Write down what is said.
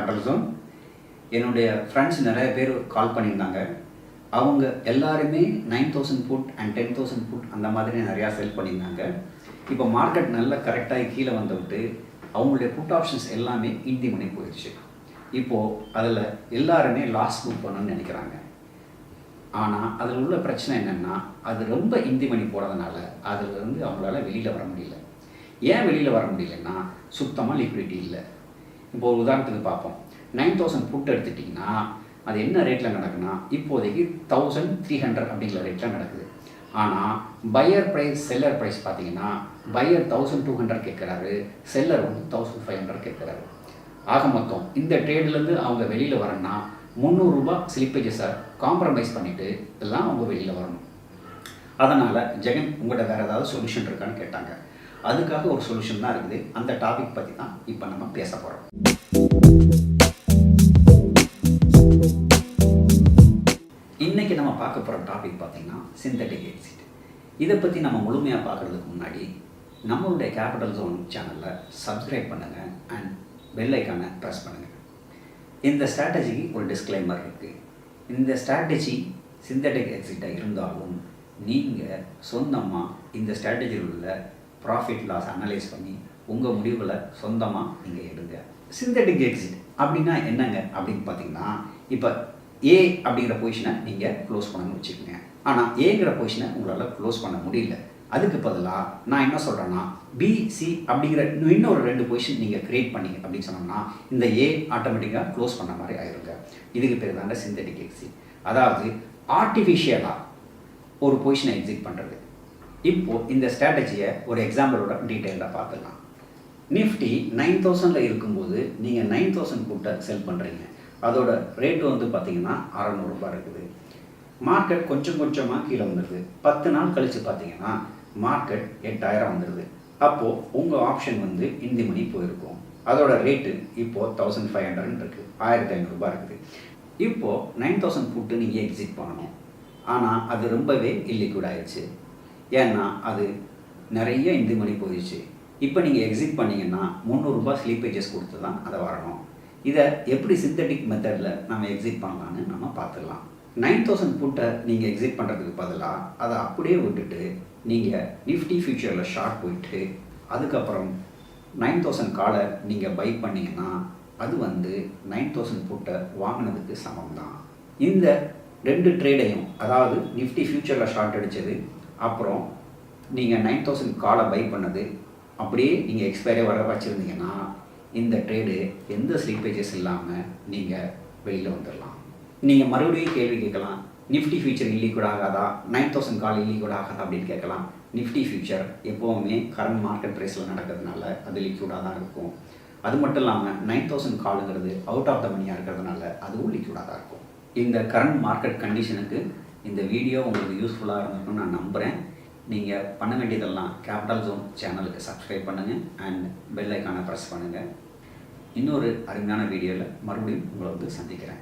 Capital zone. என்னுடைய friends நிறைய பேர் கால் பண்ணியிருந்தாங்க. அவங்க எல்லாருமே 9000 புட் அண்ட் 10,000 புட் அந்த மாதிரி நிறையா செல் பண்ணியிருந்தாங்க. இப்போ மார்க்கெட் நல்லா கரெக்டாகி கீழே வந்து விட்டு அவங்களுடைய புட் ஆப்ஷன்ஸ் எல்லாமே இந்தி மணி போயிடுச்சு. இப்போது அதில் எல்லாருமே லாஸ் புக் பண்ணணும்னு நினைக்கிறாங்க. ஆனால் அதில் உள்ள பிரச்சனை என்னென்னா, அது ரொம்ப இந்தி மணி போகிறதுனால அதிலிருந்து அவங்களால வெளியில் வர முடியல. ஏன் வெளியில் வர முடியலன்னா, சுத்தமாக லிக்விடிட்டி இல்லை. இப்போ ஒரு உதாரணத்துக்கு பார்ப்போம். 9000 புட் எடுத்துட்டிங்கன்னா அது என்ன ரேட்டில் நடக்குன்னா, இப்போதைக்கு 1300 அப்படிங்கிற ரேட்டில் நடக்குது. ஆனால் பையர் ப்ரைஸ் செல்லர் ப்ரைஸ் பார்த்தீங்கன்னா, பையர் 1200 கேட்குறாரு, செல்லர் வந்து 1500 கேட்குறாரு. ஆக மொத்தம் இந்த ட்ரேட்லேருந்து அவங்க வெளியில் வரணும்னா ₹300 ஸ்லிப்பேஜஸை காம்ப்ரமைஸ் பண்ணிவிட்டு எல்லாம் அவங்க வெளியில் வரணும். அதனால் ஜெகன் உங்கள்கிட்ட வேறு ஏதாவது சொல்யூஷன் இருக்கான்னு கேட்டாங்க. அதுக்காக ஒரு சொல்யூஷன் தான் இருக்குது. அந்த டாபிக் பற்றி தான் இப்போ நம்ம பேச போகிறோம். இன்றைக்கி நம்ம பார்க்க போகிற டாபிக் பார்த்திங்கன்னா சிந்தட்டிக் எக்ஸிட். இதை பற்றி நம்ம முழுமையாக பார்க்குறதுக்கு முன்னாடி நம்மளுடைய கேபிட்டல் ஜோன் சேனலில் சப்ஸ்கிரைப் பண்ணுங்கள் அண்ட் பெல் ஐக்கானை ப்ரெஸ் பண்ணுங்கள். இந்த ஸ்ட்ராட்டஜிக்கு ஒரு டிஸ்க்ளைமர் இருக்குது. இந்த ஸ்ட்ராட்டஜி சிந்தட்டிக் எக்ஸிட்டாக இருந்தாலும் நீங்கள் சொந்தமாக இந்த ஸ்ட்ராட்டஜியில் உள்ள ப்ராஃபிட் லாஸ் அனலைஸ் பண்ணி உங்கள் முடிவுகளை சொந்தமாக நீங்கள் எடுங்க. சிந்தட்டிக் எக்ஸிட் அப்படின்னா என்னங்க அப்படின்னு பார்த்தீங்கன்னா, இப்போ ஏ அப்படிங்கிற பொசிஷனை நீங்கள் க்ளோஸ் பண்ணணும்னு வச்சுக்கோங்க. ஆனால் ஏங்கிற பொசிஷனை உங்களால் க்ளோஸ் பண்ண முடியல. அதுக்கு பதிலாக நான் என்ன சொல்கிறேன்னா, பிசி அப்படிங்கிற இன்னொரு 2 பொசிஷன் நீங்கள் க்ரியேட் பண்ணி அப்படின்னு சொன்னோம்னா இந்த ஏ ஆட்டோமேட்டிக்காக க்ளோஸ் பண்ண மாதிரி ஆயிருங்க. இதுக்கு பேர் தாங்க சிந்தட்டிக் எக்ஸிட். அதாவது ஆர்டிஃபிஷியலாக ஒரு பொசிஷனை எக்ஸிட் பண்ணுறது. இப்போது இந்த ஸ்ட்ராட்டஜியை ஒரு எக்ஸாம்பிளோட டீட்டெயிலாக பார்த்துக்கலாம். நிஃப்டி 9000 இருக்கும்போது நீங்கள் 9000 புட்டை செல் பண்ணுறீங்க. அதோட ரேட்டு வந்து பார்த்தீங்கன்னா ₹600 இருக்குது. மார்க்கெட் கொஞ்சம் கொஞ்சமாக கீழே வந்துடுது. 10 நாள் கழித்து பார்த்தீங்கன்னா மார்க்கெட் 8000 வந்துடுது. அப்போது உங்கள் ஆப்ஷன் வந்து இந்தி மணி போயிருக்கும். அதோட ரேட்டு இப்போது 1500 இருக்குது, ₹1500 இருக்குது. இப்போது 9000 புட்டு நீங்கள் எக்ஸிட் பண்ணணும். ஆனால் அது ரொம்பவே இல்லிக்விட் ஆயிடுச்சு. ஏன்னா அது நிறைய இந்தி மணி போயிடுச்சு. இப்போ நீங்கள் எக்ஸிட் பண்ணிங்கன்னா ₹300 ஸ்லீப்பேஜஸ் கொடுத்து தான் அதை வரணும். இதை எப்படி சிந்தட்டிக் மெத்தடில் நம்ம எக்ஸிட் பண்ணலான்னு நம்ம பார்த்துக்கலாம். 9000 புட்டை நீங்கள் எக்ஸிட் பண்ணுறதுக்கு பதிலாக அதை அப்படியே விட்டுட்டு நீங்கள் நிஃப்டி ஃபியூச்சரில் ஷார்ட் போயிட்டு அதுக்கப்புறம் 9000 காலை நீங்கள் பை பண்ணிங்கன்னா அது வந்து 9000 புட்டை வாங்கினதுக்கு சமம் தான். இந்த 2 ட்ரேடையும், அதாவது நிஃப்டி ஃபியூச்சரில் ஷார்ட் அடித்தது அப்புறம் நீங்கள் 9000 காலை பை பண்ணது அப்படியே நீங்கள் எக்ஸ்பைரி வர வச்சுருந்தீங்கன்னா இந்த ட்ரேடு எந்த ஸ்லீப்பேஜஸ் இல்லாமல் நீங்கள் வெளியில் வந்துடலாம். நீங்கள் மறுபடியும் கேள்வி கேட்கலாம், நிஃப்டி ஃபியூச்சர் இல்லிக்விட் ஆகாதா, 9000 கால் இல்லிக்விட் ஆகாதா அப்படின்னு கேட்கலாம். நிஃப்டி ஃபியூச்சர் எப்போவுமே கரண்ட் மார்க்கெட் ப்ரைஸில் நடக்கிறதுனால அது லிக்விடாக தான் இருக்கும். அது மட்டும் இல்லாமல் 9000 காலுங்கிறது அவுட் ஆஃப் த மணியாக இருக்கிறதுனால அதுவும் லிக்விடாக தான் இருக்கும். இந்த கரண்ட் மார்க்கெட் கண்டிஷனுக்கு இந்த வீடியோ உங்களுக்கு யூஸ்ஃபுல்லாக இருந்திருக்குன்னு நான் நம்புகிறேன். நீங்கள் பண்ண வேண்டியதெல்லாம் கேபிட்டல் ஜோன் சேனலுக்கு சப்ஸ்கிரைப் பண்ணுங்கள் அண்ட் பெல் ஐக்கானை ப்ரெஸ் பண்ணுங்கள். இன்னொரு அருமையான வீடியோவில் மறுபடியும் உங்களை வந்து சந்திக்கிறேன்.